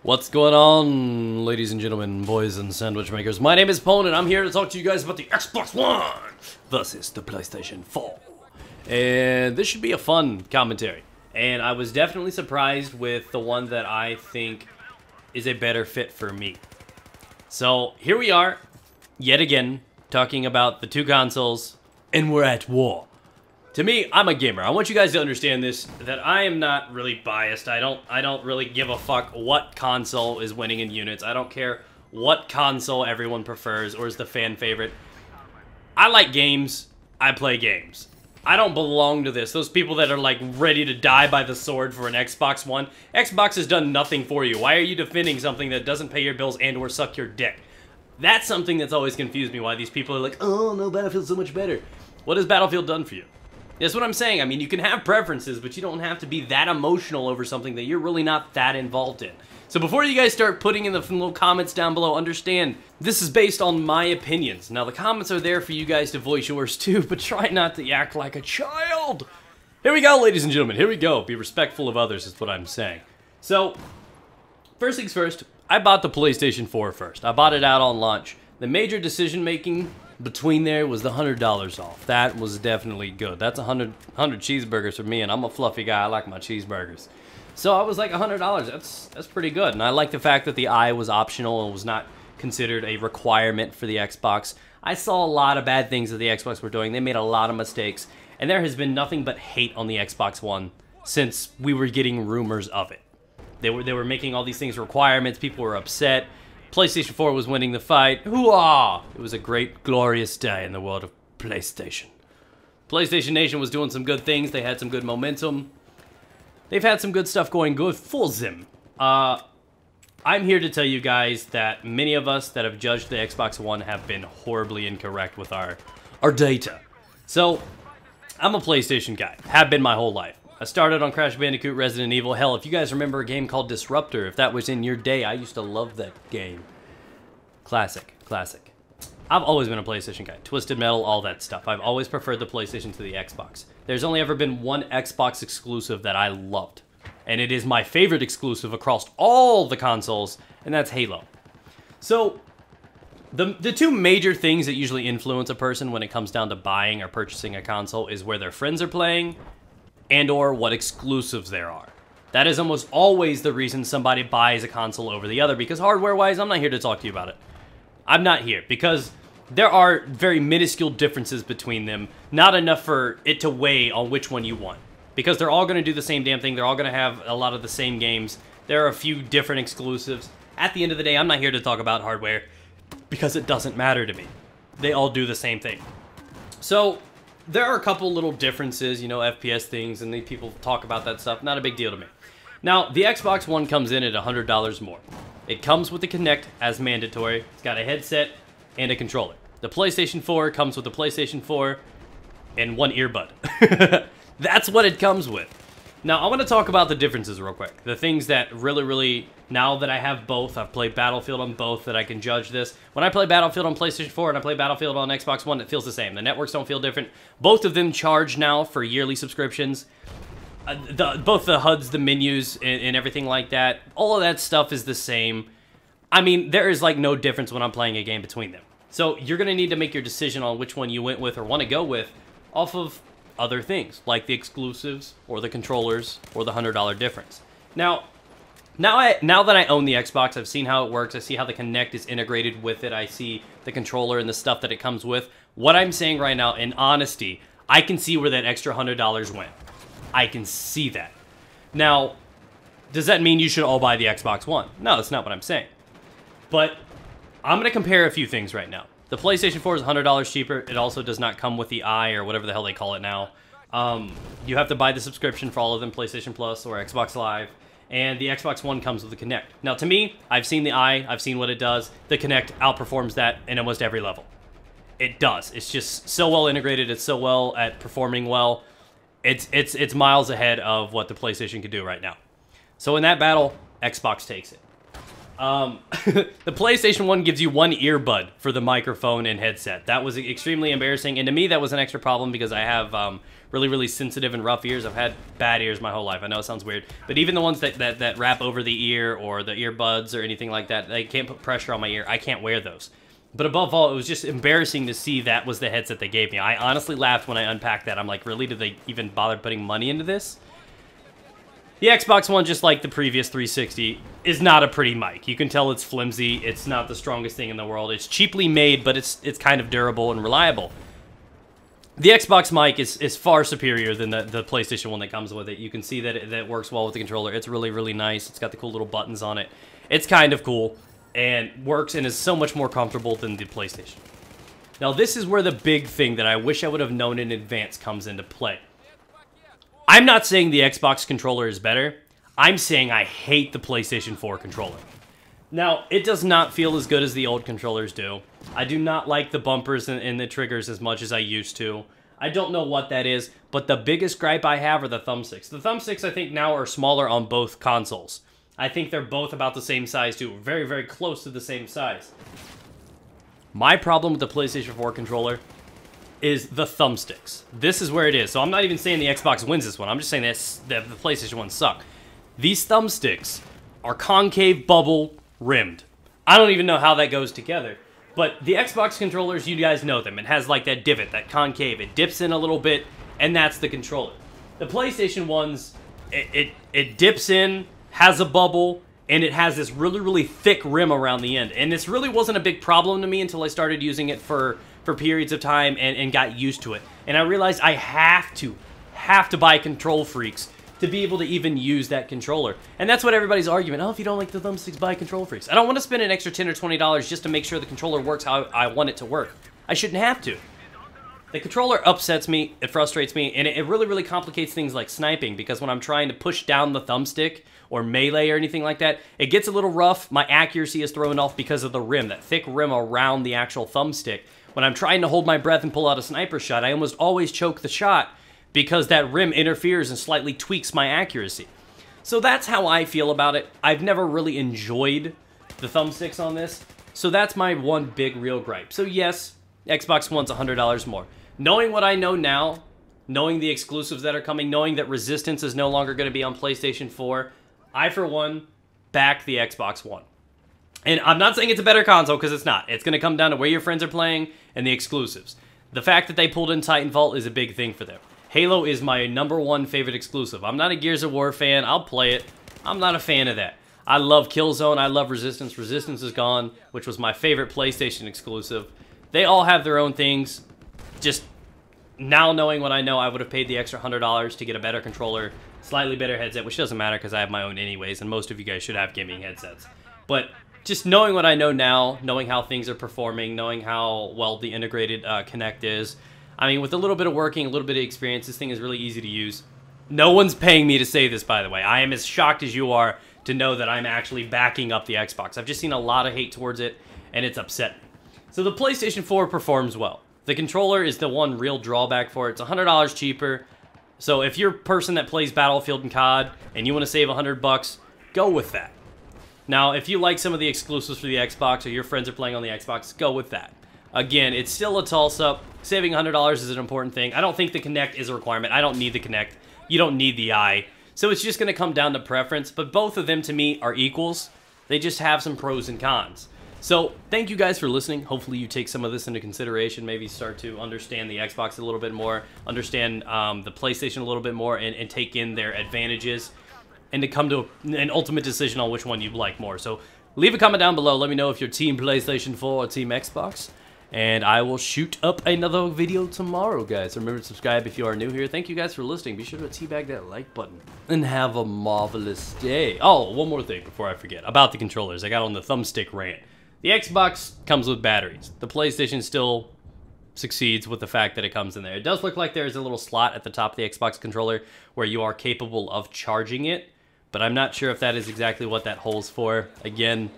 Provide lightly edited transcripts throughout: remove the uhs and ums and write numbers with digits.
What's going on, ladies and gentlemen, boys and sandwich makers? My name is Pwn, and I'm here to talk to you guys about the Xbox One versus the PlayStation 4. And this should be a fun commentary. And I was definitely surprised with the one that I think is a better fit for me. So here we are, yet again, talking about the two consoles, and we're at war. To me, I'm a gamer. I want you guys to understand this, that I am not really biased. I don't really give a fuck what console is winning in units. I don't care what console everyone prefers or is the fan favorite. I like games. I play games. I don't belong to this. Those people that are like ready to die by the sword for an Xbox One. Xbox has done nothing for you. Why are you defending something that doesn't pay your bills and or suck your dick? That's something that's always confused me, why these people are like, oh no, Battlefield's so much better. What has Battlefield done for you? That's what I'm saying. I mean, you can have preferences, but you don't have to be that emotional over something that you're really not that involved in. So before you guys start putting in the little comments down below, understand, this is based on my opinions. Now, the comments are there for you guys to voice yours too, but try not to act like a child. Here we go, ladies and gentlemen. Here we go. Be respectful of others is what I'm saying. So, first things first, I bought the PlayStation 4 first. I bought it out on launch. The major decision-making between there was the $100 off. That was definitely good. That's 100 cheeseburgers for me, and I'm a fluffy guy. I like my cheeseburgers. So I was like, $100, that's pretty good. And I like the fact that the eye was optional and was not considered a requirement for the Xbox. I saw a lot of bad things that the Xbox were doing. They made a lot of mistakes, and there has been nothing but hate on the Xbox One since we were getting rumors of it. They were making all these things requirements. People were upset. PlayStation 4 was winning the fight. Hoo-ah! It was a great, glorious day in the world of PlayStation. PlayStation Nation was doing some good things. They had some good momentum. They've had some good stuff going good for them. I'm here to tell you guys that many of us that have judged the Xbox One have been horribly incorrect with our data. So, I'm a PlayStation guy. Have been my whole life. I started on Crash Bandicoot, Resident Evil. Hell, if you guys remember a game called Disruptor, if that was in your day, I used to love that game. Classic, classic. I've always been a PlayStation guy. Twisted Metal, all that stuff. I've always preferred the PlayStation to the Xbox. There's only ever been one Xbox exclusive that I loved. And it is my favorite exclusive across all the consoles, and that's Halo. So, the two major things that usually influence a person when it comes down to buying or purchasing a console is where their friends are playing, and or what exclusives there are. That is almost always the reason somebody buys a console over the other, because hardware-wise, I'm not here to talk to you about it. I'm not here, because there are very minuscule differences between them, not enough for it to weigh on which one you want. Because they're all going to do the same damn thing, they're all going to have a lot of the same games, there are a few different exclusives. At the end of the day, I'm not here to talk about hardware, because it doesn't matter to me. They all do the same thing. So, there are a couple little differences, you know, FPS things, and people talk about that stuff. Not a big deal to me. Now, the Xbox One comes in at $100 more. It comes with the Kinect as mandatory. It's got a headset and a controller. The PlayStation 4 comes with the PlayStation 4 and one earbud. That's what it comes with. Now, I want to talk about the differences real quick. The things that really, now that I have both, I've played Battlefield on both, that I can judge this. When I play Battlefield on PlayStation 4 and I play Battlefield on Xbox One, it feels the same. The networks don't feel different. Both of them charge now for yearly subscriptions. Both the HUDs, the menus, and everything like that, all of that stuff is the same. I mean, there is like no difference when I'm playing a game between them. So you're going to need to make your decision on which one you went with or want to go with off of other things, like the exclusives, or the controllers, or the $100 difference. Now that I own the Xbox, I've seen how it works, I see how the Kinect is integrated with it, I see the controller and the stuff that it comes with. What I'm saying right now, in honesty, I can see where that extra $100 went. I can see that. Now, does that mean you should all buy the Xbox One? No, that's not what I'm saying. But I'm going to compare a few things right now. The PlayStation 4 is $100 cheaper. It also does not come with the Eye, or whatever the hell they call it now. You have to buy the subscription for all of them, PlayStation Plus or Xbox Live. And the Xbox One comes with the Kinect. Now, to me, I've seen the Eye. I've seen what it does. The Kinect outperforms that in almost every level. It does. It's just so well integrated. It's so well at performing well. It's miles ahead of what the PlayStation can do right now. So in that battle, Xbox takes it. The PlayStation 1 gives you one earbud for the microphone and headset. That was extremely embarrassing, and to me that was an extra problem because I have really, really sensitive and rough ears. I've had bad ears my whole life. I know it sounds weird, but even the ones that wrap over the ear or the earbuds or anything like that, they can't put pressure on my ear. I can't wear those. But above all, it was just embarrassing to see that was the headset they gave me. I honestly laughed when I unpacked that. I'm like, really? Did they even bother putting money into this? The Xbox One, just like the previous 360, is not a pretty mic. You can tell it's flimsy. It's not the strongest thing in the world. It's cheaply made, but it's kind of durable and reliable. The Xbox mic is far superior than the PlayStation 1 that comes with it. You can see that it works well with the controller. It's really, really nice. It's got the cool little buttons on it. It's kind of cool and works and is so much more comfortable than the PlayStation. Now, this is where the big thing that I wish I would have known in advance comes into play. I'm not saying the Xbox controller is better. I'm saying I hate the PlayStation 4 controller. Now, it does not feel as good as the old controllers do. I do not like the bumpers and the triggers as much as I used to. I don't know what that is, but the biggest gripe I have are the thumbsticks. The thumbsticks, I think, now are smaller on both consoles. I think they're both about the same size, too. Very, very close to the same size. My problem with the PlayStation 4 controller is the thumbsticks. This is where it is. So I'm not even saying the Xbox wins this one. I'm just saying that the PlayStation ones suck. These thumbsticks are concave bubble rimmed. I don't even know how that goes together. But the Xbox controllers, you guys know them. It has like that divot, that concave. It dips in a little bit, and that's the controller. The PlayStation ones, it dips in, has a bubble, and it has this really, really thick rim around the end. And this really wasn't a big problem to me until I started using it for periods of time and got used to it. And I realized I have to buy Control Freaks to be able to even use that controller. And that's what everybody's arguing. Oh, if you don't like the thumbsticks, buy Control Freaks. I don't want to spend an extra $10 or $20 just to make sure the controller works how I want it to work. I shouldn't have to. The controller upsets me, it frustrates me, and it really, really complicates things like sniping, because when I'm trying to push down the thumbstick or melee or anything like that, it gets a little rough. My accuracy is thrown off because of the rim, that thick rim around the actual thumbstick. When I'm trying to hold my breath and pull out a sniper shot, I almost always choke the shot because that rim interferes and slightly tweaks my accuracy. So that's how I feel about it. I've never really enjoyed the thumbsticks on this, so that's my one big real gripe. So yes, Xbox One's $100 more. Knowing what I know now, knowing the exclusives that are coming, knowing that Resistance is no longer going to be on PlayStation 4, I, for one, back the Xbox One. And I'm not saying it's a better console, because it's not. It's going to come down to where your friends are playing and the exclusives. The fact that they pulled in Titanfall is a big thing for them. Halo is my #1 favorite exclusive. I'm not a Gears of War fan. I'll play it. I'm not a fan of that. I love Killzone. I love Resistance. Resistance is gone, which was my favorite PlayStation exclusive. They all have their own things. Just now knowing what I know, I would have paid the extra $100 to get a better controller, slightly better headset, which doesn't matter because I have my own anyways, and most of you guys should have gaming headsets. But just knowing what I know now, knowing how things are performing, knowing how well the integrated Kinect is, I mean, with a little bit of working, a little bit of experience, this thing is really easy to use. No one's paying me to say this, by the way. I am as shocked as you are to know that I'm actually backing up the Xbox. I've just seen a lot of hate towards it, and it's upset me. So the PlayStation 4 performs well. The controller is the one real drawback for it. It's $100 cheaper. So if you're a person that plays Battlefield and COD, and you want to save $100, go with that. Now, if you like some of the exclusives for the Xbox, or your friends are playing on the Xbox, go with that. Again, it's still a toss-up. Saving $100 is an important thing. I don't think the Kinect is a requirement. I don't need the Kinect. You don't need the eye. So it's just going to come down to preference, but both of them, to me, are equals. They just have some pros and cons. So, thank you guys for listening. Hopefully you take some of this into consideration, maybe start to understand the Xbox a little bit more, understand the PlayStation a little bit more, and take in their advantages, and to come to an ultimate decision on which one you'd like more. So, leave a comment down below. Let me know if you're Team PlayStation 4 or Team Xbox. And I will shoot up another video tomorrow, guys. Remember to subscribe if you are new here. Thank you guys for listening. Be sure to teabag that like button. And have a marvelous day. Oh, one more thing before I forget. About the controllers. I got on the thumbstick rant. The Xbox comes with batteries. The PlayStation still succeeds with the fact that it comes in there. It does look like there's a little slot at the top of the Xbox controller where you are capable of charging it. But I'm not sure if that is exactly what that hole's for. Again...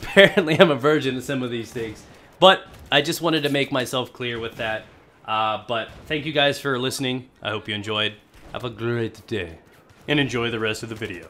Apparently I'm a virgin to some of these things. But I just wanted to make myself clear with that. But thank you guys for listening. I hope you enjoyed. Have a great day. And enjoy the rest of the video.